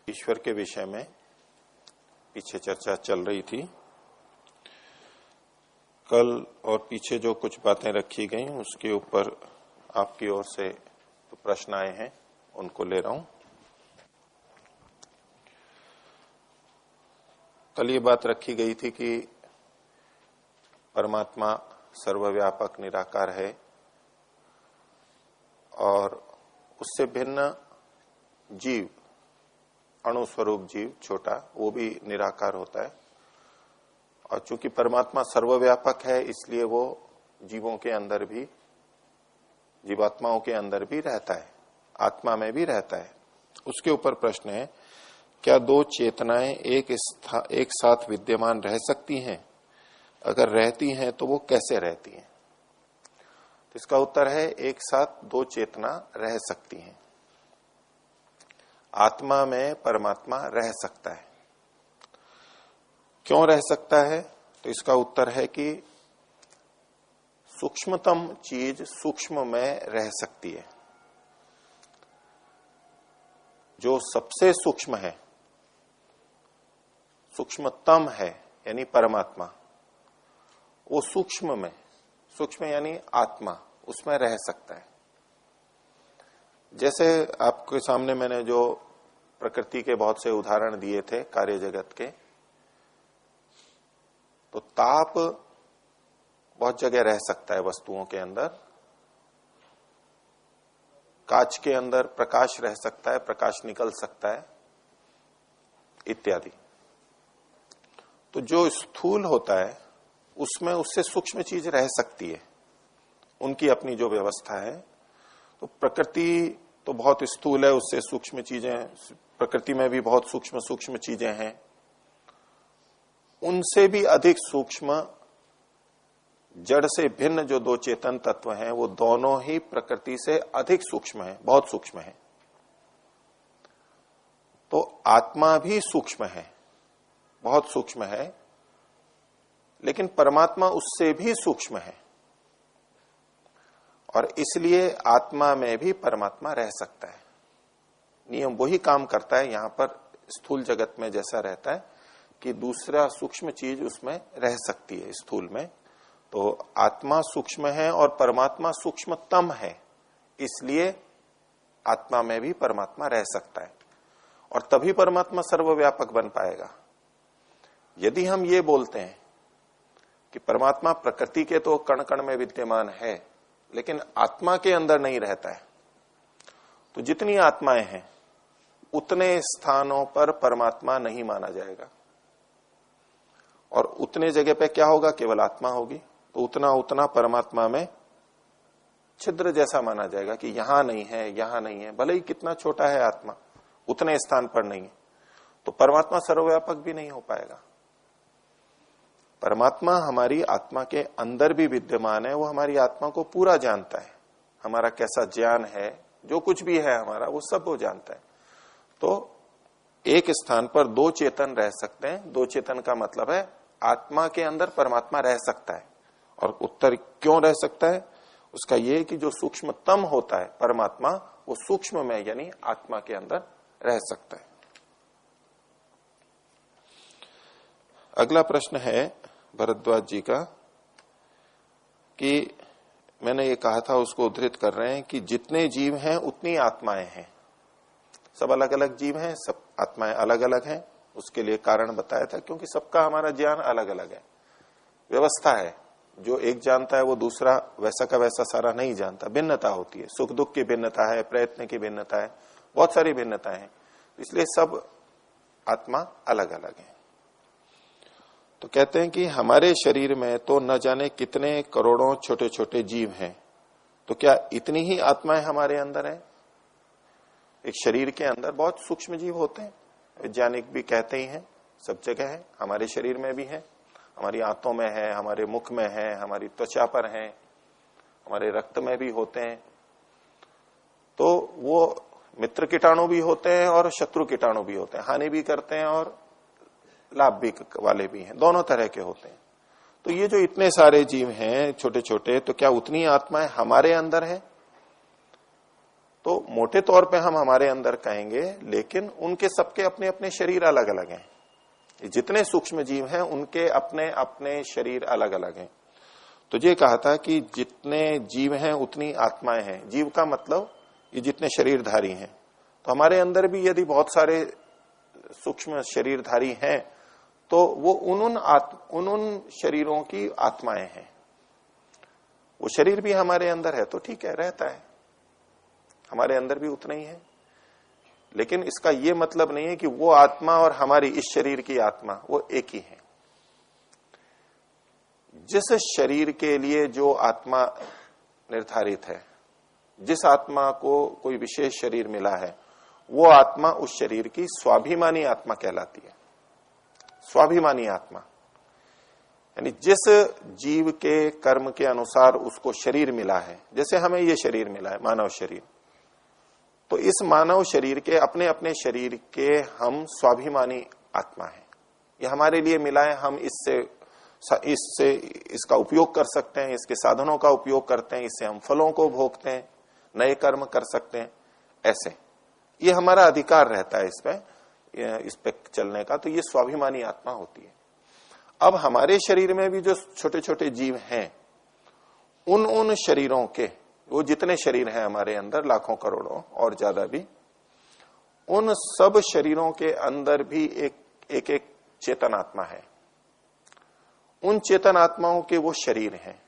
ईश्वर के विषय में पीछे चर्चा चल रही थी। कल और पीछे जो कुछ बातें रखी गई उसके ऊपर आपकी ओर से तो प्रश्न आए हैं, उनको ले रहा हूं। कल ये बात रखी गई थी कि परमात्मा सर्वव्यापक निराकार है और उससे भिन्न जीव, अणुस्वरूप जीव छोटा, वो भी निराकार होता है। और चूंकि परमात्मा सर्वव्यापक है इसलिए वो जीवों के अंदर भी, जीवात्माओं के अंदर भी रहता है, आत्मा में भी रहता है। उसके ऊपर प्रश्न है, क्या दो चेतनाएं एक साथ विद्यमान रह सकती हैं? अगर रहती हैं तो वो कैसे रहती हैं? तो इसका उत्तर है, एक साथ दो चेतना रह सकती हैं। आत्मा में परमात्मा रह सकता है। क्यों रह सकता है? तो इसका उत्तर है कि सूक्ष्मतम चीज सूक्ष्म में रह सकती है। जो सबसे सूक्ष्म है, सूक्ष्मतम है यानी परमात्मा, वो सूक्ष्म में, सूक्ष्म यानी आत्मा, उसमें रह सकता है। जैसे आपके सामने मैंने जो प्रकृति के बहुत से उदाहरण दिए थे कार्य जगत के, तो ताप बहुत जगह रह सकता है वस्तुओं के अंदर, कांच के अंदर प्रकाश रह सकता है, प्रकाश निकल सकता है इत्यादि। तो जो स्थूल होता है उसमें उससे सूक्ष्म चीज रह सकती है, उनकी अपनी जो व्यवस्था है। तो प्रकृति तो बहुत स्थूल है, उससे सूक्ष्म चीजें, प्रकृति में भी बहुत सूक्ष्म सूक्ष्म चीजें हैं। उनसे भी अधिक सूक्ष्म जड़ से भिन्न जो दो चेतन तत्व हैं, वो दोनों ही प्रकृति से अधिक सूक्ष्म है, बहुत सूक्ष्म है। तो आत्मा भी सूक्ष्म है, बहुत सूक्ष्म है, लेकिन परमात्मा उससे भी सूक्ष्म है और इसलिए आत्मा में भी परमात्मा रह सकता है। नियम वही काम करता है यहां पर स्थूल जगत में जैसा रहता है कि दूसरा सूक्ष्म चीज उसमें रह सकती है स्थूल में। तो आत्मा सूक्ष्म है और परमात्मा सूक्ष्मतम है, इसलिए आत्मा में भी परमात्मा रह सकता है और तभी परमात्मा सर्वव्यापक बन पाएगा। यदि हम ये बोलते हैं कि परमात्मा प्रकृति के तो कण कण में विद्यमान है लेकिन आत्मा के अंदर नहीं रहता है, तो जितनी आत्माएं हैं उतने स्थानों पर परमात्मा नहीं माना जाएगा और उतने जगह पे क्या होगा, केवल आत्मा होगी। तो उतना उतना परमात्मा में छिद्र जैसा माना जाएगा कि यहां नहीं है, यहां नहीं है, भले ही कितना छोटा है आत्मा, उतने स्थान पर नहीं है। तो परमात्मा सर्वव्यापक भी नहीं हो पाएगा। परमात्मा हमारी आत्मा के अंदर भी विद्यमान है, वो हमारी आत्मा को पूरा जानता है, हमारा कैसा ज्ञान है, जो कुछ भी है हमारा, वो सब वो जानता है। तो एक स्थान पर दो चेतन रह सकते हैं। दो चेतन का मतलब है आत्मा के अंदर परमात्मा रह सकता है। और उत्तर क्यों रह सकता है, उसका यह है कि जो सूक्ष्मतम होता है परमात्मा, वो सूक्ष्म में यानी आत्मा के अंदर रह सकता है। अगला प्रश्न है भरद्वाज जी का कि मैंने ये कहा था, उसको उद्धृत कर रहे हैं कि जितने जीव हैं उतनी आत्माएं हैं। सब अलग अलग जीव हैं, सब आत्माएं अलग अलग हैं। उसके लिए कारण बताया था, क्योंकि सबका हमारा ज्ञान अलग अलग है, व्यवस्था है। जो एक जानता है वो दूसरा वैसा का वैसा सारा नहीं जानता, भिन्नता होती है, सुख दुख की भिन्नता है, प्रयत्न की भिन्नता है, बहुत सारी भिन्नताएं हैं। इसलिए सब आत्मा अलग अलग है। तो कहते हैं कि हमारे शरीर में तो न जाने कितने करोड़ों छोटे छोटे जीव हैं, तो क्या इतनी ही आत्माएं हमारे अंदर है? एक शरीर के अंदर बहुत सूक्ष्म जीव होते हैं, वैज्ञानिक भी कहते ही हैं, सब जगह है, हमारे शरीर में भी है, हमारी आंतों में है, हमारे मुख में है, हमारी त्वचा पर है, हमारे रक्त में भी होते हैं। तो वो मित्र कीटाणु भी होते हैं और शत्रु कीटाणु भी होते हैं, हानि भी करते हैं और लाभ भी वाले भी हैं, दोनों तरह के होते हैं। तो ये जो इतने सारे जीव हैं छोटे छोटे, तो क्या उतनी आत्माएं हमारे अंदर है? तो मोटे तौर पे हम हमारे अंदर कहेंगे, लेकिन उनके सबके अपने अपने शरीर अलग अलग हैं। जितने सूक्ष्म जीव हैं उनके अपने अपने शरीर अलग अलग हैं। तो ये कहा था कि जितने जीव हैं उतनी आत्माएं हैं। जीव का मतलब ये जितने शरीरधारी हैं। तो हमारे अंदर भी यदि बहुत सारे सूक्ष्म शरीरधारी हैं तो वो उन शरीरों की आत्माएं हैं। वो शरीर भी हमारे अंदर है तो ठीक है, रहता है, हमारे अंदर भी उतना ही है। लेकिन इसका ये मतलब नहीं है कि वो आत्मा और हमारी इस शरीर की आत्मा वो एक ही है। जिस शरीर के लिए जो आत्मा निर्धारित है, जिस आत्मा को कोई विशेष शरीर मिला है, वो आत्मा उस शरीर की स्वाभिमानी आत्मा कहलाती है। स्वाभिमानी आत्मा यानी जिस जीव के कर्म के अनुसार उसको शरीर मिला है, जैसे हमें ये शरीर मिला है मानव शरीर, तो इस मानव शरीर के अपने अपने शरीर के हम स्वाभिमानी आत्मा है। ये हमारे लिए मिला है, हम इससे इसका उपयोग कर सकते हैं, इसके साधनों का उपयोग करते हैं, इससे हम फलों को भोगते हैं, नए कर्म कर सकते हैं। ऐसे ये हमारा अधिकार रहता है इस पे चलने का। तो ये स्वाभिमानी आत्मा होती है। अब हमारे शरीर में भी जो छोटे छोटे जीव हैं, उन शरीरों के, वो जितने शरीर हैं हमारे अंदर, लाखों करोड़ों और ज्यादा भी, उन सब शरीरों के अंदर भी एक चेतन आत्मा है। उन चेतन आत्माओं के वो शरीर हैं।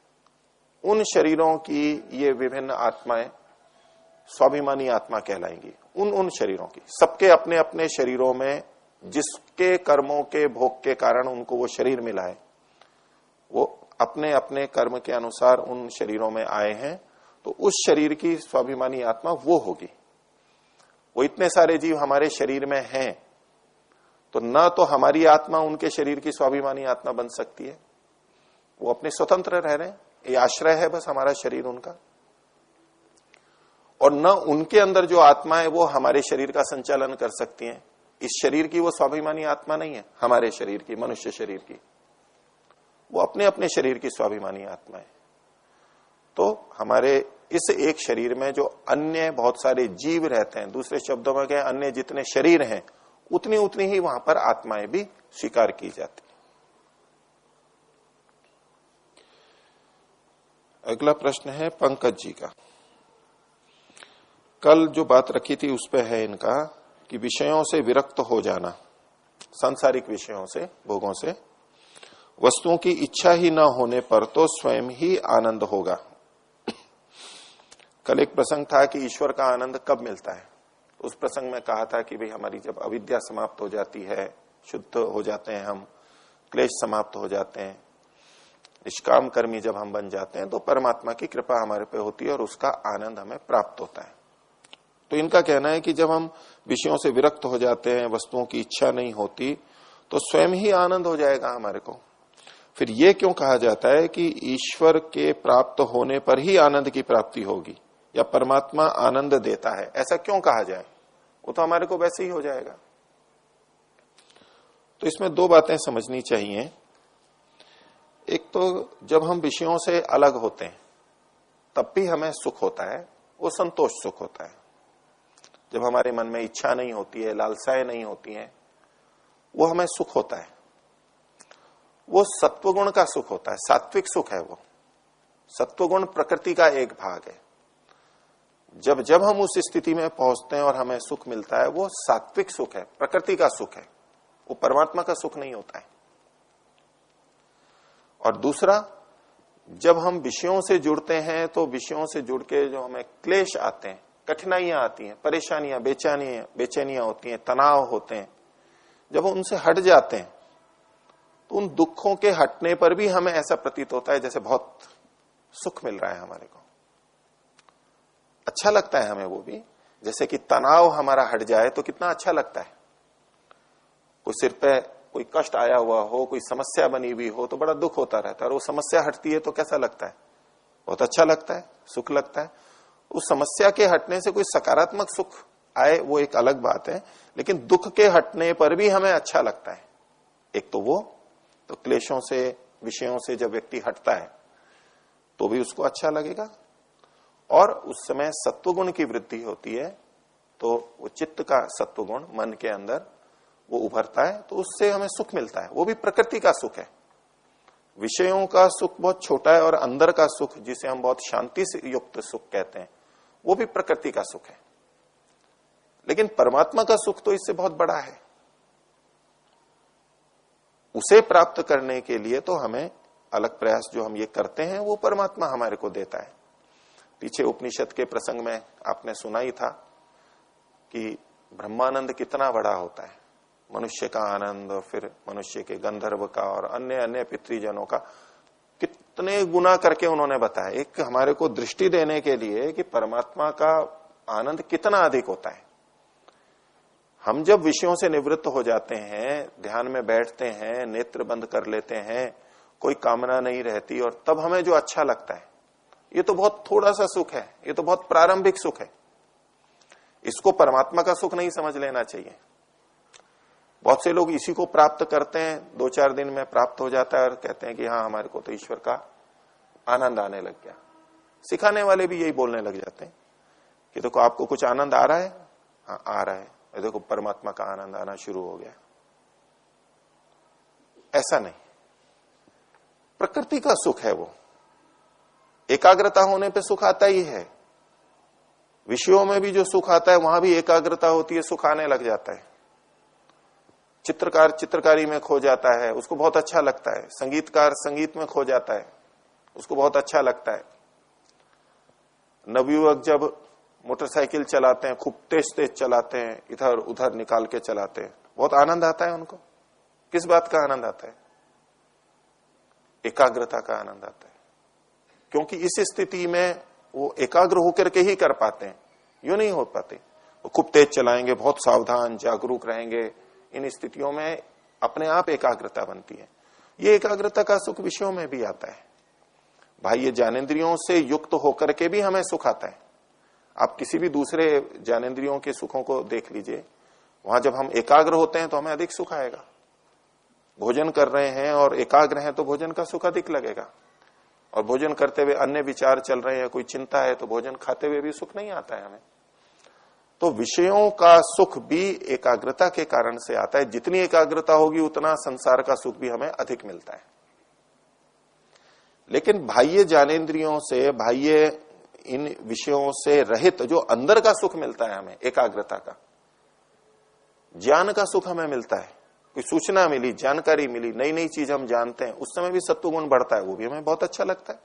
उन शरीरों की ये विभिन्न आत्माएं स्वाभिमानी आत्मा कहलाएंगी। उन शरीरों की, सबके अपने अपने शरीरों में जिसके कर्मों के भोग के कारण उनको वो शरीर मिला है, वो अपने अपने कर्म के अनुसार उन शरीरों में आए हैं, तो उस शरीर की स्वाभिमानी आत्मा वो होगी। वो इतने सारे जीव हमारे शरीर में हैं, तो न तो हमारी आत्मा उनके शरीर की स्वाभिमानी आत्मा बन सकती है, वो अपने स्वतंत्र रह रहे हैं, ये आश्रय है बस हमारा शरीर उनका, और न उनके अंदर जो आत्मा है वो हमारे शरीर का संचालन कर सकती है। इस शरीर की वो स्वाभिमानी आत्मा नहीं है, हमारे शरीर की, मनुष्य शरीर की, वो अपने अपने शरीर की स्वाभिमानी आत्मा है। तो हमारे इस एक शरीर में जो अन्य बहुत सारे जीव रहते हैं, दूसरे शब्दों में कहें अन्य जितने शरीर हैं, उतनी उतनी ही वहां पर आत्माएं भी स्वीकार की जाती। अगला प्रश्न है पंकज जी का। कल जो बात रखी थी उस पे है इनका कि विषयों से विरक्त हो जाना, सांसारिक विषयों से, भोगों से, वस्तुओं की इच्छा ही न होने पर तो स्वयं ही आनंद होगा। कल एक प्रसंग था कि ईश्वर का आनंद कब मिलता है। उस प्रसंग में कहा था कि भाई हमारी जब अविद्या समाप्त हो जाती है, शुद्ध हो जाते हैं हम, क्लेश समाप्त हो जाते हैं, निष्काम कर्मी जब हम बन जाते हैं, तो परमात्मा की कृपा हमारे पे होती है और उसका आनंद हमें प्राप्त होता है। तो इनका कहना है कि जब हम विषयों से विरक्त हो जाते हैं, वस्तुओं की इच्छा नहीं होती, तो स्वयं ही आनंद हो जाएगा हमारे को। फिर ये क्यों कहा जाता है कि ईश्वर के प्राप्त होने पर ही आनंद की प्राप्ति होगी, या परमात्मा आनंद देता है, ऐसा क्यों कहा जाए? वो तो हमारे को वैसे ही हो जाएगा। तो इसमें दो बातें समझनी चाहिए। एक तो जब हम विषयों से अलग होते हैं तब भी हमें सुख होता है, वो संतोष सुख होता है। जब हमारे मन में इच्छा नहीं होती है, लालसाएं नहीं होती हैं, वो हमें सुख होता है। वो सत्वगुण का सुख होता है, सात्विक सुख है वो। सत्वगुण प्रकृति का एक भाग है। जब जब हम उस स्थिति में पहुंचते हैं और हमें सुख मिलता है, वो सात्विक सुख है, प्रकृति का सुख है, वो परमात्मा का सुख नहीं होता है। और दूसरा, जब हम विषयों से जुड़ते हैं तो विषयों से जुड़ के जो हमें क्लेश आते हैं, कठिनाइयां आती हैं, परेशानियां, बेचैनियां होती हैं, तनाव होते हैं, जब हम उनसे हट जाते हैं तो उन दुखों के हटने पर भी हमें ऐसा प्रतीत होता है जैसे बहुत सुख मिल रहा है हमारे को। अच्छा लगता है हमें वो भी, जैसे कि तनाव हमारा हट जाए तो कितना अच्छा लगता है। कोई सिर पे कोई कष्ट आया हुआ हो, कोई समस्या बनी हुई हो तो बड़ा दुख होता रहता है, और वो समस्या हटती है तो कैसा लगता है? बहुत अच्छा लगता है, सुख लगता है। उस समस्या के हटने से कोई सकारात्मक सुख आए वो एक अलग बात है, लेकिन दुख के हटने पर भी हमें अच्छा लगता है। एक तो वो, तो क्लेशों से, विषयों से जब व्यक्ति हटता है तो भी उसको अच्छा लगेगा, और उस समय सत्वगुण की वृद्धि होती है, तो वो चित्त का सत्वगुण मन के अंदर वो उभरता है, तो उससे हमें सुख मिलता है। वो भी प्रकृति का सुख है। विषयों का सुख बहुत छोटा है और अंदर का सुख जिसे हम बहुत शांति से युक्त सुख कहते हैं, वो भी प्रकृति का सुख है। लेकिन परमात्मा का सुख तो इससे बहुत बड़ा है। उसे प्राप्त करने के लिए तो हमें अलग प्रयास जो हम ये करते हैं वो परमात्मा हमारे को देता है। पीछे उपनिषद के प्रसंग में आपने सुना ही था कि ब्रह्मानंद कितना बड़ा होता है, मनुष्य का आनंद, फिर मनुष्य के गंधर्व का और अन्य अन्य पितृजनों का, कितने गुना करके उन्होंने बताया। एक हमारे को दृष्टि देने के लिए कि परमात्मा का आनंद कितना अधिक होता है। हम जब विषयों से निवृत्त हो जाते हैं, ध्यान में बैठते हैं, नेत्र बंद कर लेते हैं, कोई कामना नहीं रहती, और तब हमें जो अच्छा लगता है, ये तो बहुत थोड़ा सा सुख है, ये तो बहुत प्रारंभिक सुख है। इसको परमात्मा का सुख नहीं समझ लेना चाहिए। बहुत से लोग इसी को प्राप्त करते हैं, 2-4 दिन में प्राप्त हो जाता है और कहते हैं कि हाँ हमारे को तो ईश्वर का आनंद आने लग गया। सिखाने वाले भी यही बोलने लग जाते हैं कि देखो आपको कुछ आनंद आ रहा है, हाँ आ रहा है, देखो परमात्मा का आनंद आना शुरू हो गया। ऐसा नहीं, प्रकृति का सुख है वो। एकाग्रता होने पे सुख आता ही है। विषयों में भी जो सुख आता है वहां भी एकाग्रता होती है, सुख आने लग जाता है। चित्रकार चित्रकारी में खो जाता है, उसको बहुत अच्छा लगता है। संगीतकार संगीत में खो जाता है, उसको बहुत अच्छा लगता है। नवयुवक जब मोटरसाइकिल चलाते हैं, खूब तेज तेज चलाते हैं, इधर उधर निकाल के चलाते हैं, बहुत आनंद आता है उनको। किस बात का आनंद आता है? एकाग्रता का आनंद आता है, क्योंकि इस स्थिति में वो एकाग्र होकर के ही कर पाते हैं, यूं नहीं हो पाते। वो खूब तेज चलाएंगे, बहुत सावधान जागरूक रहेंगे, इन स्थितियों में अपने आप एकाग्रता बनती है। ये एकाग्रता का सुख विषयों में भी आता है। भाई ये ज्ञानेंद्रियों से युक्त होकर के भी हमें सुख आता है। आप किसी भी दूसरे ज्ञानेंद्रियों के सुखों को देख लीजिए, वहां जब हम एकाग्र होते हैं तो हमें अधिक सुख आएगा। भोजन कर रहे हैं और एकाग्र हैं तो भोजन का सुख अधिक लगेगा, और भोजन करते हुए अन्य विचार चल रहे हैं, कोई चिंता है, तो भोजन खाते हुए भी सुख नहीं आता है हमें। तो विषयों का सुख भी एकाग्रता के कारण से आता है। जितनी एकाग्रता होगी उतना संसार का सुख भी हमें अधिक मिलता है। लेकिन बाह्य ज्ञानेंद्रियों से, बाह्य इन विषयों से रहित जो अंदर का सुख मिलता है हमें, एकाग्रता का, ज्ञान का सुख हमें मिलता है। कोई सूचना मिली, जानकारी मिली, नई नई चीज हम जानते हैं, उस समय भी सत्वगुण बढ़ता है, वो भी हमें बहुत अच्छा लगता है।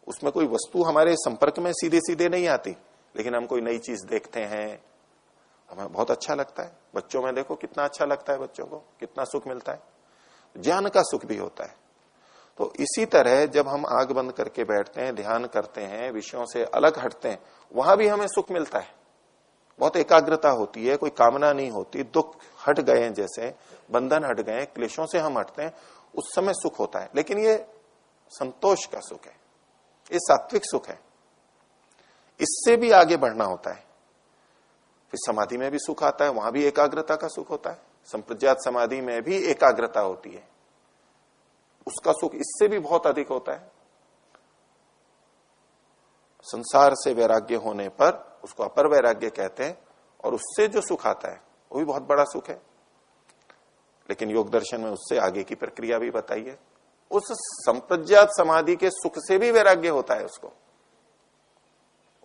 उसमें कोई वस्तु हमारे संपर्क में सीधे सीधे नहीं आती, लेकिन हम कोई नई चीज देखते हैं, हमें बहुत अच्छा लगता है। बच्चों में देखो कितना अच्छा लगता है, बच्चों को कितना सुख मिलता है। ज्ञान का सुख भी होता है। तो इसी तरह जब हम आंख बंद करके बैठते हैं, ध्यान करते हैं, विषयों से अलग हटते हैं, वहां भी हमें सुख मिलता है। बहुत एकाग्रता होती है, कोई कामना नहीं होती, दुख हट गए हैं, जैसे बंधन हट गए, क्लेशों से हम हटते हैं, उस समय सुख होता है। लेकिन ये संतोष का सुख है, ये सात्विक सुख है। इससे भी आगे बढ़ना होता है। फिर समाधि में भी सुख आता है, वहां भी एकाग्रता का सुख होता है। संप्रज्ञात समाधि में भी एकाग्रता होती है, उसका सुख इससे भी बहुत अधिक होता है। संसार से वैराग्य होने पर उसको अपर वैराग्य कहते हैं, और उससे जो सुख आता है वो भी बहुत बड़ा सुख है। लेकिन योग दर्शन में उससे आगे की प्रक्रिया भी बताई है। उस संप्रज्ञात समाधि के सुख से भी वैराग्य होता है, उसको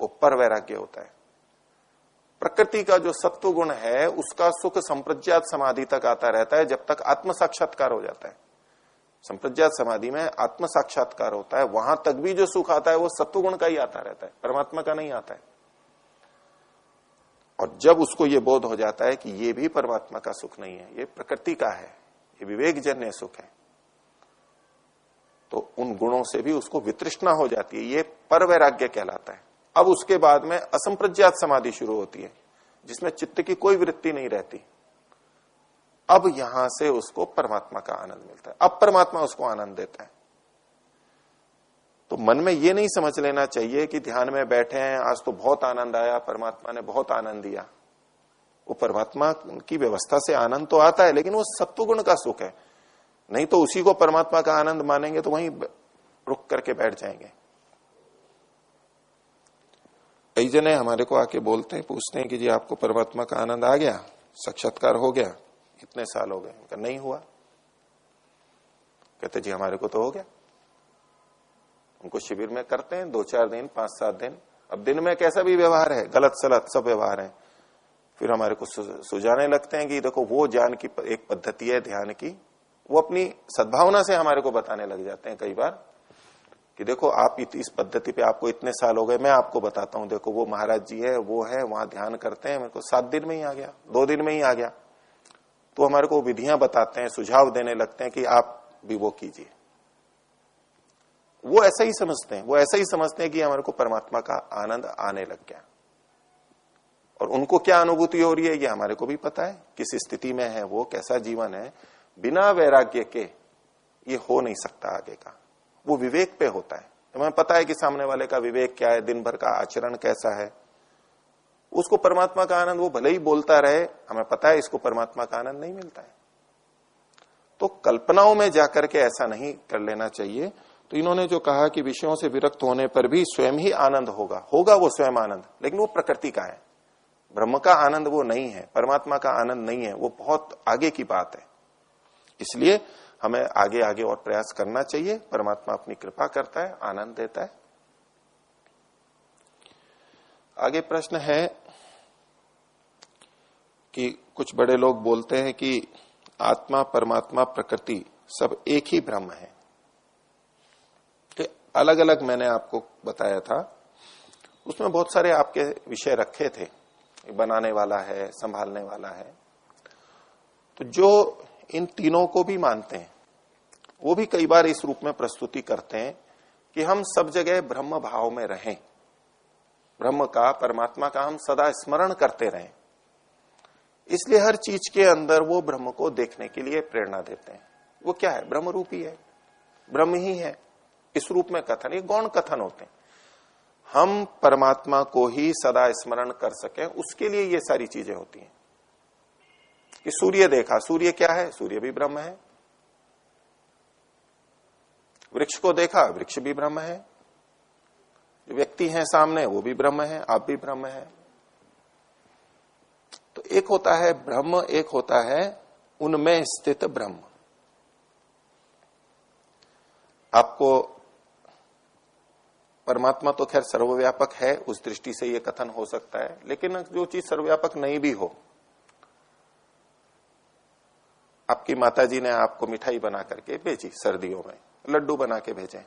ऊपर वैराग्य होता है। प्रकृति का जो सत्व गुण है उसका सुख संप्रज्ञात समाधि तक आता रहता है, जब तक आत्म साक्षात्कार हो जाता है। संप्रज्ञात समाधि में आत्म साक्षात्कार होता है, वहां तक भी जो सुख आता है वो सत्व गुण का ही आता रहता है, परमात्मा का नहीं आता है। और जब उसको ये बोध हो जाता है कि ये भी परमात्मा का सुख नहीं है, ये प्रकृति का है, ये विवेकजन्य सुख है, तो उन गुणों से भी उसको वितृष्णा हो जाती है। ये पर वैराग्य कहलाता है। अब उसके बाद में असंप्रज्ञात समाधि शुरू होती है, जिसमें चित्त की कोई वृत्ति नहीं रहती। अब यहां से उसको परमात्मा का आनंद मिलता है, अब परमात्मा उसको आनंद देता है। तो मन में ये नहीं समझ लेना चाहिए कि ध्यान में बैठे हैं, आज तो बहुत आनंद आया, परमात्मा ने बहुत आनंद दिया। वो परमात्मा की व्यवस्था से आनंद तो आता है, लेकिन वो सत्वगुण का सुख है। नहीं तो उसी को परमात्मा का आनंद मानेंगे तो वहीं रुक करके बैठ जाएंगे। कई जने हमारे को आके बोलते हैं, पूछते हैं कि जी आपको परमात्मा का आनंद आ गया, साक्षात्कार हो गया, इतने साल हो गए, नहीं हुआ। कहते जी हमारे को तो हो गया। उनको शिविर में करते हैं 2-4 दिन, 5-7 दिन, अब दिन में कैसा भी व्यवहार है, गलत सलत सब व्यवहार है, फिर हमारे को सुझाने लगते हैं कि देखो वो ज्ञान की एक पद्धति है ध्यान की, वो अपनी सद्भावना से हमारे को बताने लग जाते हैं कई बार कि देखो आप इस पद्धति पे आपको इतने साल हो गए, मैं आपको बताता हूं, देखो वो महाराज जी है, वो है, वहां ध्यान करते हैं, मेरे को 7 दिन में ही आ गया, 2 दिन में ही आ गया। तो हमारे को विधियां बताते हैं, सुझाव देने लगते हैं कि आप भी वो कीजिए। वो ऐसा ही समझते हैं, वो ऐसा ही समझते हैं कि हमारे को परमात्मा का आनंद आने लग गया। और उनको क्या अनुभूति हो रही है ये हमारे को भी पता है, किस स्थिति में है वो, कैसा जीवन है। बिना वैराग्य के ये हो नहीं सकता आगे का। वो विवेक पे होता है, तो हमें पता है कि सामने वाले का विवेक क्या है, दिन भर का आचरण कैसा है, उसको परमात्मा का आनंद, वो भले ही बोलता रहे, हमें पता है इसको परमात्मा का आनंद नहीं मिलता है। तो कल्पनाओं में जाकर के ऐसा नहीं कर लेना चाहिए। तो इन्होंने जो कहा कि विषयों से विरक्त होने पर भी स्वयं ही आनंद होगा, होगा वो स्वयं आनंद, लेकिन वो प्रकृति का है, ब्रह्म का आनंद वो नहीं है, परमात्मा का आनंद नहीं है, वो बहुत आगे की बात है। इसलिए हमें आगे आगे और प्रयास करना चाहिए। परमात्मा अपनी कृपा करता है, आनंद देता है। आगे प्रश्न है कि कुछ बड़े लोग बोलते हैं कि आत्मा, परमात्मा, प्रकृति सब एक ही ब्रह्म है। तो अलग अलग मैंने आपको बताया था, उसमें बहुत सारे आपके विषय रखे थे, बनाने वाला है, संभालने वाला है। तो जो इन तीनों को भी मानते हैं वो भी कई बार इस रूप में प्रस्तुति करते हैं कि हम सब जगह ब्रह्म भाव में रहें, ब्रह्म का, परमात्मा का हम सदा स्मरण करते रहें। इसलिए हर चीज के अंदर वो ब्रह्म को देखने के लिए प्रेरणा देते हैं। वो क्या है? ब्रह्म रूपी है, ब्रह्म ही है। इस रूप में कथन, ये गौण कथन होते हैं। हम परमात्मा को ही सदा स्मरण कर सकें, उसके लिए ये सारी चीजें होती हैं। कि सूर्य देखा, सूर्य क्या है? सूर्य भी ब्रह्म है। वृक्ष को देखा, वृक्ष भी ब्रह्म है। जो व्यक्ति हैं सामने वो भी ब्रह्म है, आप भी ब्रह्म है। तो एक होता है ब्रह्म, एक होता है उनमें स्थित ब्रह्म। आपको परमात्मा तो खैर सर्वव्यापक है, उस दृष्टि से यह कथन हो सकता है, लेकिन जो चीज सर्वव्यापक नहीं भी हो, आपकी माताजी ने आपको मिठाई बना करके भेजी, सर्दियों में लड्डू बना के भेजे,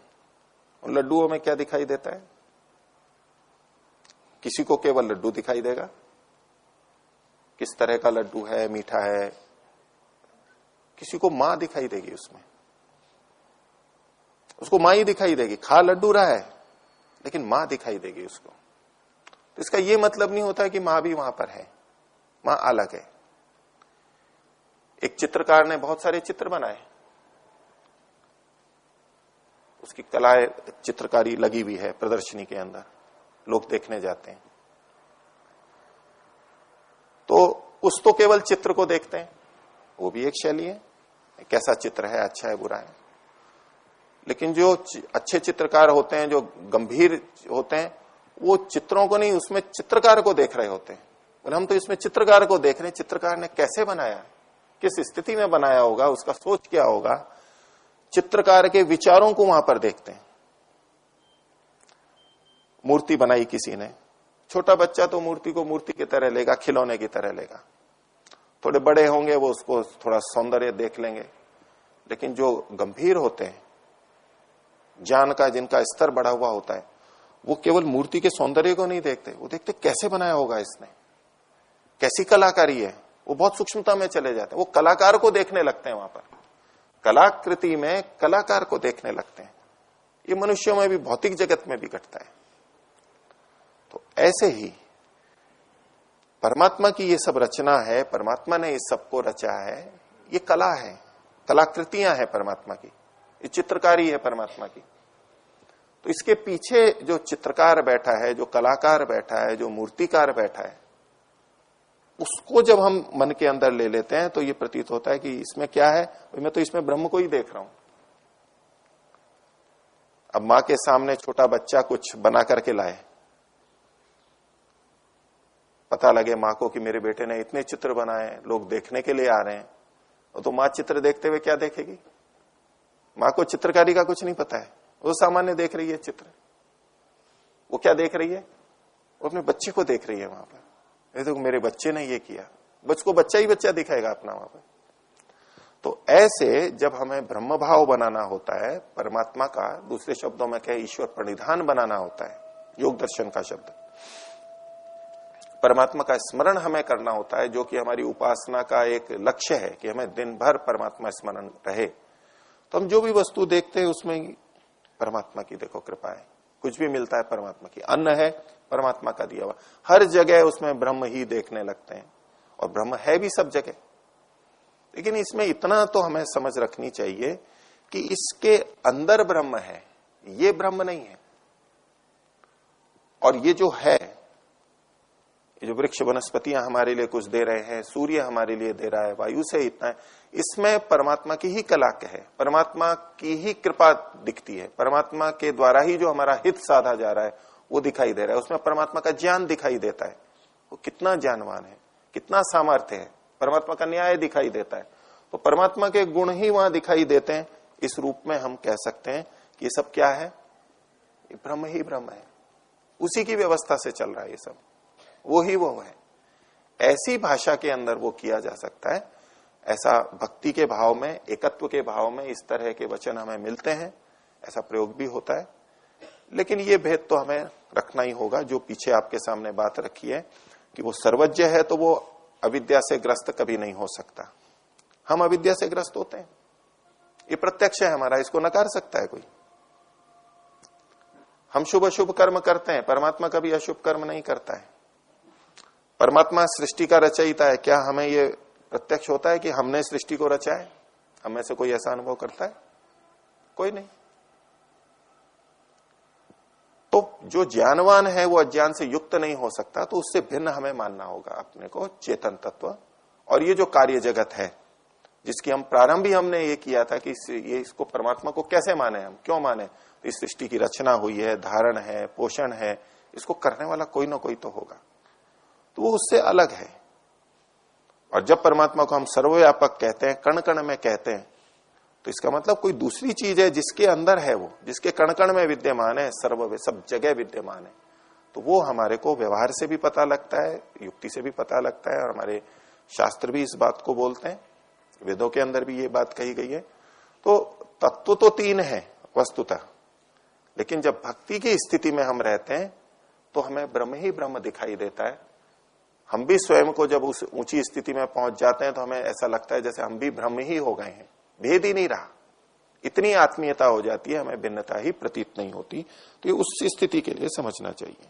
उन लड्डुओं में क्या दिखाई देता है? किसी को केवल लड्डू दिखाई देगा, किस तरह का लड्डू है, मीठा है। किसी को मां दिखाई देगी, उसमें उसको मां ही दिखाई देगी, खा लड्डू रहा है लेकिन मां दिखाई देगी उसको। तो इसका यह मतलब नहीं होता कि मां भी वहां पर है, मां अलग है। एक चित्रकार ने बहुत सारे चित्र बनाए, उसकी कला चित्रकारी लगी हुई है प्रदर्शनी के अंदर, लोग देखने जाते हैं। तो उस तो केवल चित्र को देखते हैं, वो भी एक शैली है, कैसा चित्र है, अच्छा है, बुरा है। लेकिन जो अच्छे चित्रकार होते हैं, जो गंभीर होते हैं, वो चित्रों को नहीं, उसमें चित्रकार को देख रहे होते हैं। और हम तो इसमें चित्रकार को देख रहे हैं, चित्रकार ने कैसे बनाया, किस स्थिति में बनाया होगा, उसका सोच क्या होगा, चित्रकार के विचारों को वहां पर देखते हैं। मूर्ति बनाई किसी ने, छोटा बच्चा तो मूर्ति को मूर्ति की तरह लेगा, खिलौने की तरह लेगा। थोड़े बड़े होंगे वो उसको थोड़ा सौंदर्य देख लेंगे। लेकिन जो गंभीर होते हैं, ज्ञान का जिनका स्तर बढ़ा हुआ होता है, वो केवल मूर्ति के सौंदर्य को नहीं देखते, वो देखते कैसे बनाया होगा इसने, कैसी कलाकारी है। वो बहुत सूक्ष्मता में चले जाते हैं, वो कलाकार को देखने लगते हैं। वहां पर कलाकृति में कलाकार को देखने लगते हैं। ये मनुष्यों में भी, भौतिक जगत में भी घटता है। तो ऐसे ही परमात्मा की ये सब रचना है, परमात्मा ने इस सबको रचा है, ये कला है, कलाकृतियां हैं परमात्मा की, ये चित्रकारी है परमात्मा की। तो इसके पीछे जो चित्रकार बैठा है, जो कलाकार बैठा है, जो मूर्तिकार बैठा है, उसको जब हम मन के अंदर ले लेते हैं तो ये प्रतीत होता है कि इसमें क्या है, मैं तो इसमें ब्रह्म को ही देख रहा हूं। अब मां के सामने छोटा बच्चा कुछ बना करके लाए, पता लगे माँ को कि मेरे बेटे ने इतने चित्र बनाए, लोग देखने के लिए आ रहे हैं, तो माँ चित्र देखते हुए क्या देखेगी? माँ को चित्रकारी का कुछ नहीं पता है, वो सामान्य देख रही है चित्र। वो क्या देख रही है? वो अपने बच्चे को देख रही है वहां पर। देखो मेरे बच्चे ने ये किया, को बच्चा ही बच्चा दिखाएगा अपना वहां पर। तो ऐसे जब हमें ब्रह्म भाव बनाना होता है, परमात्मा का, दूसरे शब्दों में कहे ईश्वर प्रणिधान बनाना होता है, योग दर्शन का शब्द, परमात्मा का स्मरण हमें करना होता है, जो कि हमारी उपासना का एक लक्ष्य है कि हमें दिन भर परमात्मा स्मरण रहे। तो हम जो भी वस्तु देखते हैं उसमें परमात्मा की देखो कृपा है, कुछ भी मिलता है परमात्मा की, अन्न है परमात्मा का दिया हुआ, हर जगह उसमें ब्रह्म ही देखने लगते हैं, और ब्रह्म है भी सब जगह। लेकिन इसमें इतना तो हमें समझ रखनी चाहिए कि इसके अंदर ब्रह्म है, ये ब्रह्म नहीं है। और ये जो है, ये जो वृक्ष वनस्पतियां हमारे लिए कुछ दे रहे हैं, सूर्य हमारे लिए दे रहा है, वायु से इतना है, इसमें परमात्मा की ही कला है, परमात्मा की ही कृपा दिखती है, परमात्मा के द्वारा ही जो हमारा हित साधा जा रहा है वो दिखाई दे रहा है, उसमें परमात्मा का ज्ञान दिखाई देता है, वो कितना ज्ञानवान है, कितना सामर्थ्य है, परमात्मा का न्याय दिखाई देता है। तो परमात्मा के गुण ही वहां दिखाई देते हैं। इस रूप में हम कह सकते हैं कि ये सब क्या है? ये ब्रह्म ही ब्रह्म है, उसी की व्यवस्था से चल रहा है ये सब, वो ही वो है। ऐसी भाषा के अंदर वो किया जा सकता है। ऐसा भक्ति के भाव में, एकत्व के भाव में इस तरह के वचन हमें मिलते हैं, ऐसा प्रयोग भी होता है। लेकिन ये भेद तो हमें रखना ही होगा, जो पीछे आपके सामने बात रखी है कि वो सर्वज्ञ है तो वो अविद्या से ग्रस्त कभी नहीं हो सकता। हम अविद्या से ग्रस्त होते हैं, ये प्रत्यक्ष है हमारा, इसको नकार सकता है कोई? हम शुभ अशुभ कर्म करते हैं, परमात्मा कभी अशुभ कर्म नहीं करता है। परमात्मा सृष्टि का रचयिता है, क्या हमें ये प्रत्यक्ष होता है कि हमने सृष्टि को रचा है? हमें से कोई ऐसा अनुभव करता है? कोई नहीं। तो जो ज्ञानवान है वो अज्ञान से युक्त नहीं हो सकता, तो उससे भिन्न हमें मानना होगा अपने को चेतन तत्व। और ये जो कार्य जगत है, जिसकी हम प्रारंभ ही हमने ये किया था कि ये इसको परमात्मा को कैसे माने, हम क्यों माने? इस सृष्टि की रचना हुई है, धारण है, पोषण है, इसको करने वाला कोई ना कोई तो होगा, तो वो उससे अलग है। और जब परमात्मा को हम सर्वव्यापक कहते हैं, कण कण में कहते हैं, तो इसका मतलब कोई दूसरी चीज है जिसके अंदर है, वो जिसके कण कण में विद्यमान है, सब जगह विद्यमान है। तो वो हमारे को व्यवहार से भी पता लगता है, युक्ति से भी पता लगता है, और हमारे शास्त्र भी इस बात को बोलते हैं, वेदों के अंदर भी ये बात कही गई है। तो तत्व तो तीन है वस्तुतः, लेकिन जब भक्ति की स्थिति में हम रहते हैं तो हमें ब्रह्म ही ब्रह्म दिखाई देता है। हम भी स्वयं को जब उस ऊंची स्थिति में पहुंच जाते हैं तो हमें ऐसा लगता है जैसे हम भी ब्रह्म ही हो गए हैं, भेद ही नहीं रहा, इतनी आत्मीयता हो जाती है, हमें भिन्नता ही प्रतीत नहीं होती। तो ये उस स्थिति के लिए समझना चाहिए।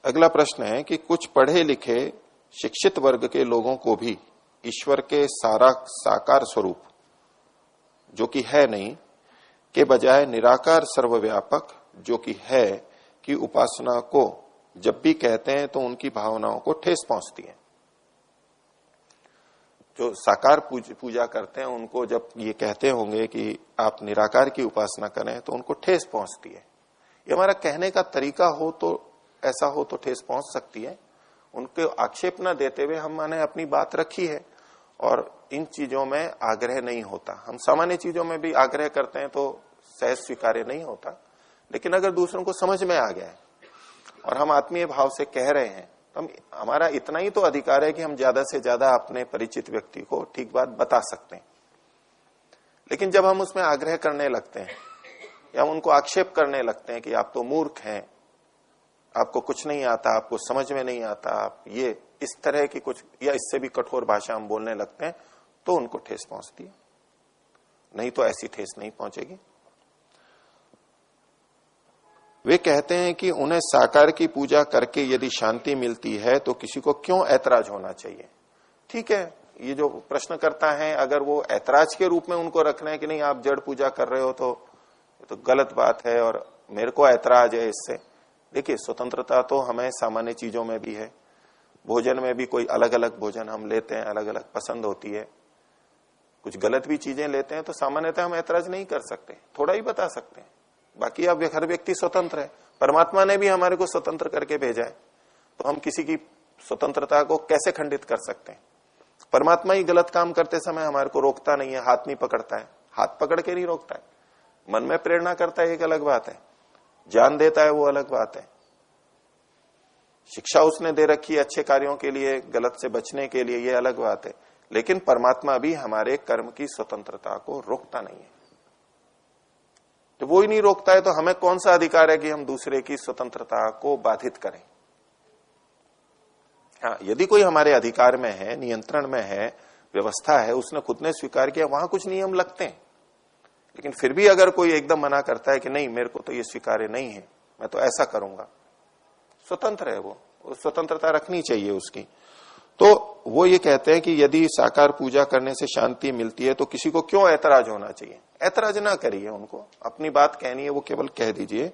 अगला प्रश्न है कि कुछ पढ़े लिखे शिक्षित वर्ग के लोगों को भी ईश्वर के साकार स्वरूप, जो कि है नहीं, के बजाय निराकार सर्वव्यापक, जो कि है, की उपासना को जब भी कहते हैं तो उनकी भावनाओं को ठेस पहुंचती है। जो साकार पूजा करते हैं उनको जब ये कहते होंगे कि आप निराकार की उपासना करें तो उनको ठेस पहुंचती है। ये हमारा कहने का तरीका हो तो ऐसा हो तो ठेस पहुंच सकती है। उनको आक्षेप न देते हुए हमने अपनी बात रखी है, और इन चीजों में आग्रह नहीं होता। हम सामान्य चीजों में भी आग्रह करते हैं तो सहज स्वीकार्य नहीं होता, लेकिन अगर दूसरों को समझ में आ गया है और हम आत्मीय भाव से कह रहे हैं तो हमारा इतना ही तो अधिकार है कि हम ज्यादा से ज्यादा अपने परिचित व्यक्ति को ठीक बात बता सकते हैं। लेकिन जब हम उसमें आग्रह करने लगते हैं या उनको आक्षेप करने लगते हैं कि आप तो मूर्ख हैं, आपको कुछ नहीं आता, आपको समझ में नहीं आता, आप ये इस तरह की कुछ या इससे भी कठोर भाषा हम बोलने लगते हैं, तो उनको ठेस पहुंचती है। नहीं तो ऐसी ठेस नहीं पहुंचेगी। वे कहते हैं कि उन्हें साकार की पूजा करके यदि शांति मिलती है तो किसी को क्यों ऐतराज होना चाहिए। ठीक है, ये जो प्रश्न करता है, अगर वो ऐतराज के रूप में उनको रखना है कि नहीं आप जड़ पूजा कर रहे हो तो गलत बात है और मेरे को ऐतराज है इससे। देखिए, स्वतंत्रता तो हमें सामान्य चीजों में भी है। भोजन में भी कोई अलग अलग भोजन हम लेते हैं, अलग अलग पसंद होती है। कुछ गलत भी चीजें लेते हैं तो सामान्यतः हम ऐतराज नहीं कर सकते, थोड़ा ही बता सकते हैं। बाकी अब हर व्यक्ति स्वतंत्र है, परमात्मा ने भी हमारे को स्वतंत्र करके भेजा है, तो हम किसी की स्वतंत्रता को कैसे खंडित कर सकते हैं? परमात्मा ही गलत काम करते समय हमारे को रोकता नहीं है, हाथ नहीं पकड़ता है, हाथ पकड़ के नहीं रोकता है। मन में प्रेरणा करता है, एक अलग बात है, ज्ञान देता है, वो अलग बात है, शिक्षा उसने दे रखी है अच्छे कार्यों के लिए, गलत से बचने के लिए, ये अलग बात है। लेकिन परमात्मा भी हमारे कर्म की स्वतंत्रता को रोकता नहीं है। तो वो ही नहीं रोकता है तो हमें कौन सा अधिकार है कि हम दूसरे की स्वतंत्रता को बाधित करें? हाँ, यदि कोई हमारे अधिकार में है, नियंत्रण में है, व्यवस्था है, उसने खुद ने स्वीकार किया, वहां कुछ नियम लगते हैं। लेकिन फिर भी अगर कोई एकदम मना करता है कि नहीं, मेरे को तो ये स्वीकार्य नहीं है, मैं तो ऐसा करूंगा, स्वतंत्र है वो स्वतंत्रता रखनी चाहिए उसकी। तो वो ये कहते हैं कि यदि साकार पूजा करने से शांति मिलती है तो किसी को क्यों ऐतराज होना चाहिए? ऐतराज ना करिए, उनको अपनी बात कहनी है, वो केवल कह दीजिए।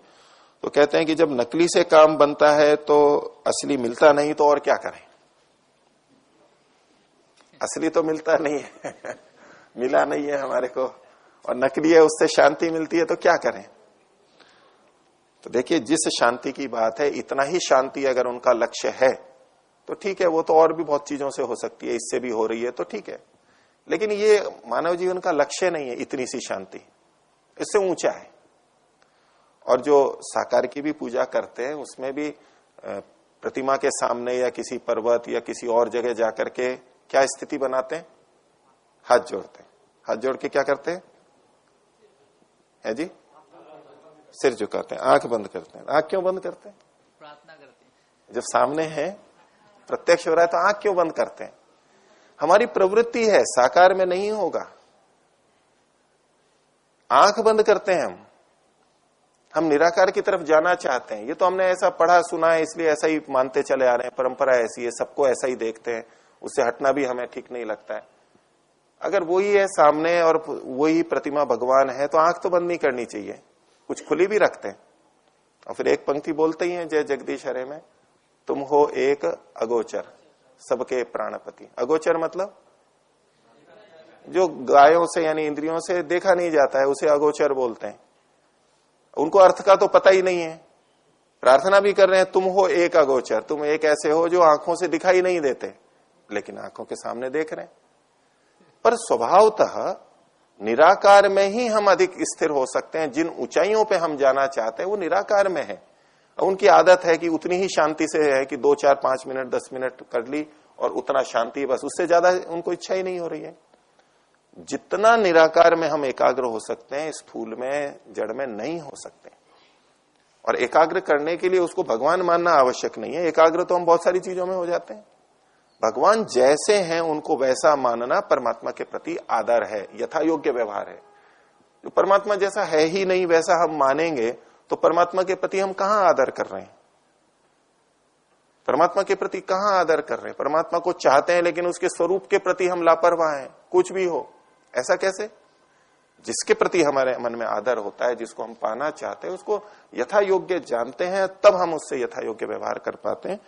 तो कहते हैं कि जब नकली से काम बनता है तो असली मिलता नहीं, तो और क्या करें? असली तो मिलता नहीं है मिला नहीं है हमारे को, और नकली है उससे शांति मिलती है, तो क्या करें? तो देखिए, जिस शांति की बात है, इतना ही शांति अगर उनका लक्ष्य है तो ठीक है, वो तो और भी बहुत चीजों से हो सकती है, इससे भी हो रही है तो ठीक है। लेकिन ये मानव जीवन का लक्ष्य नहीं है इतनी सी शांति, इससे ऊंचा है। और जो साकार की भी पूजा करते हैं उसमें भी प्रतिमा के सामने या किसी पर्वत या किसी और जगह जाकर के क्या स्थिति बनाते हैं? हाथ जोड़ते हैं। हाथ जोड़ के क्या करते हैं? है जी, सिर झुकाते हैं, आंख बंद करते हैं। आंख क्यों बंद करते हैं? प्रार्थना करते हैं। जब सामने है, प्रत्यक्ष हो रहा है, तो आंख क्यों बंद करते हैं? हमारी प्रवृत्ति है, साकार में नहीं होगा। आंख बंद करते हैं हम निराकार की तरफ जाना चाहते हैं। ये तो हमने ऐसा पढ़ा सुना है, इसलिए ऐसा ही मानते चले आ रहे हैं, परंपरा ऐसी है, सबको ऐसा ही देखते हैं, उससे हटना भी हमें ठीक नहीं लगता है। अगर वही है सामने और वही प्रतिमा भगवान है, तो आंख तो बंद नहीं करनी चाहिए, कुछ खुली भी रखते हैं। और फिर एक पंक्ति बोलते ही हैं जय जगदीश हरे में, तुम हो एक अगोचर सबके प्राणपति। अगोचर मतलब जो गायों से यानी इंद्रियों से देखा नहीं जाता है, उसे अगोचर बोलते हैं। उनको अर्थ का तो पता ही नहीं है, प्रार्थना भी कर रहे हैं, तुम हो एक अगोचर, तुम एक ऐसे हो जो आंखों से दिखाई नहीं देते लेकिन आंखों के सामने देख रहे हैं। पर स्वभावतः निराकार में ही हम अधिक स्थिर हो सकते हैं। जिन ऊंचाइयों पे हम जाना चाहते हैं वो निराकार में है। उनकी आदत है कि उतनी ही शांति से है कि 2 4 5 मिनट 10 मिनट कर ली और उतना शांति, बस, उससे ज्यादा उनको इच्छा ही नहीं हो रही है। जितना निराकार में हम एकाग्र हो सकते हैं, स्थूल में जड़ में नहीं हो सकते। और एकाग्र करने के लिए उसको भगवान मानना आवश्यक नहीं है। एकाग्र तो हम बहुत सारी चीजों में हो जाते हैं। भगवान जैसे हैं उनको वैसा मानना परमात्मा के प्रति आदर है, यथा योग्य व्यवहार है। जो परमात्मा जैसा है ही नहीं वैसा हम मानेंगे तो परमात्मा के प्रति हम कहां आदर कर रहे हैं? परमात्मा के प्रति कहां आदर कर रहे हैं? परमात्मा को चाहते हैं लेकिन उसके स्वरूप के प्रति हम लापरवाह हैं, कुछ भी हो। ऐसा कैसे? जिसके प्रति हमारे मन में आदर होता है, जिसको हम पाना चाहते हैं, उसको यथा योग्य जानते हैं, तब हम उससे यथा योग्य व्यवहार कर पाते हैं।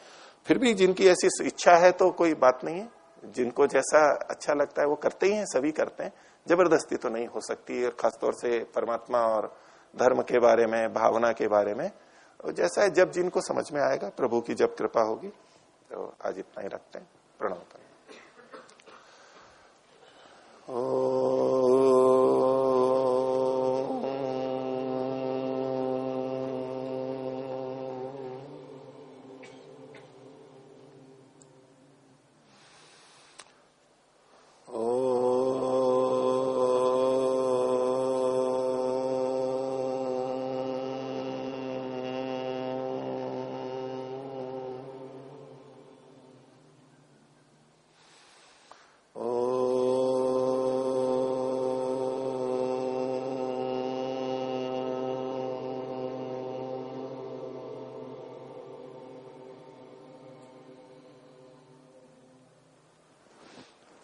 फिर भी जिनकी ऐसी इच्छा है तो कोई बात नहीं है, जिनको जैसा अच्छा लगता है वो करते ही हैं, सभी करते हैं। जबरदस्ती तो नहीं हो सकती, और खासतौर से परमात्मा और धर्म के बारे में, भावना के बारे में जैसा है, जब जिनको समझ में आएगा, प्रभु की जब कृपा होगी। तो आज इतना ही रखते हैं। प्रणव।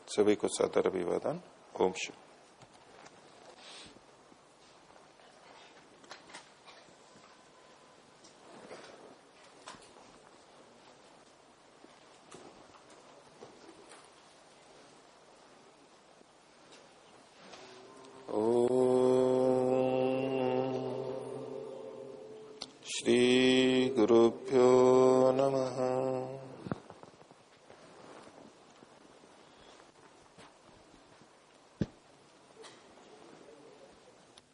सभी को सदर अभिवादन। ओम शिव। श्री गुरुभ्यो नमः।